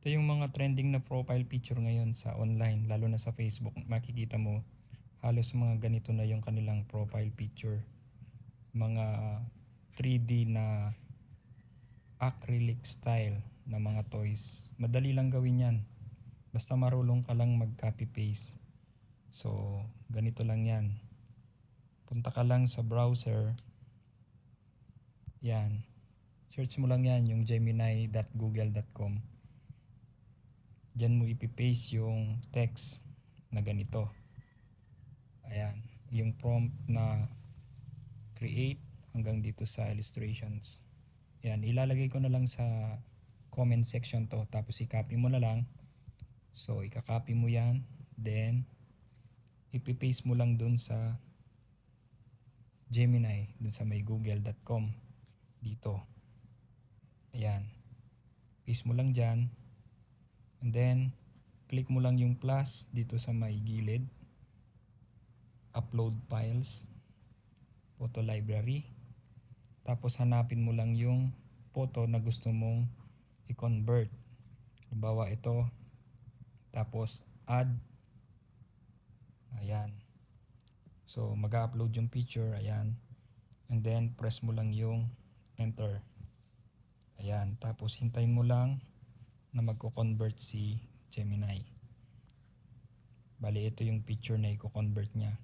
Ito yung mga trending na profile picture ngayon sa online, lalo na sa Facebook. Makikita mo halos mga ganito na yung kanilang profile picture. Mga 3D na acrylic style na mga toys. Madali lang gawin yan. Basta marunong ka lang mag-copy paste. So, ganito lang yan. Punta ka lang sa browser. Yan. Search mo lang yan, yung gemini.google.com. Diyan mo ipipaste yung text na ganito. Ayan. Yung prompt na create hanggang dito sa illustrations. Ayan. Ilalagay ko na lang sa comment section to. Tapos i-copy mo na lang. So, i-copy mo yan. Then, ipipaste mo lang dun sa Gemini. Dun sa may google.com. Dito. Ayan. Paste mo lang dyan. And then, click mo lang yung plus dito sa may gilid. Upload files. Photo library. Tapos hanapin mo lang yung photo na gusto mong i-convert. Halimbawa ito. Tapos add. Ayan. So mag-upload yung picture. Ayan. And then press mo lang yung enter. Ayan. Tapos hintayin mo lang na magko-convert si Gemini. Bali ito yung picture na i-convert niya.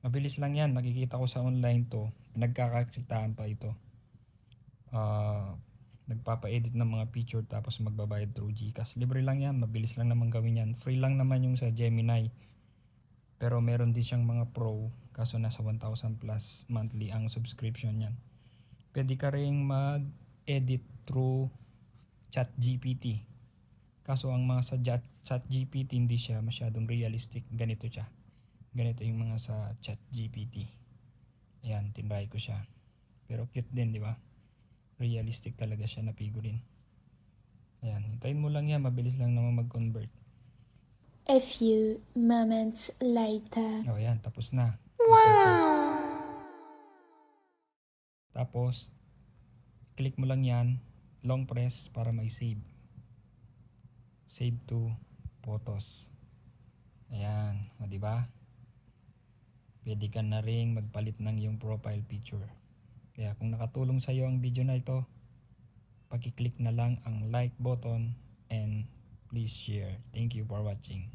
Mabilis lang yan. Nakikita ko sa online to. Nagkakakitaan pa ito. Nagpapa-edit ng mga picture tapos magbabayad through GCash. Libre lang yan. Mabilis lang naman gawin yan. Free lang naman yung sa Gemini. Pero meron din siyang mga pro. Kaso nasa 1,000 plus monthly ang subscription yan. Pwede ka rin mag-edit through ChatGPT. Kaso ang mga sa ChatGPT hindi siya masyadong realistic. Ganito siya. Ganito yung mga sa ChatGPT. Ayan, tinry ko siya. Pero cute din, di ba? Realistic talaga siya na figurine. Ayan, hintayin mo lang yan. Mabilis lang naman mag-convert. A few moments later. O, ayan, tapos na. Wow! Tapos, click mo lang yan. Long press para may save. Save to photos. Ayan, o diba? Pwede ka na rin magpalit ng yung profile picture. Kaya kung nakatulong sa iyo ang video na ito, paki-click na lang ang like button and please share. Thank you for watching.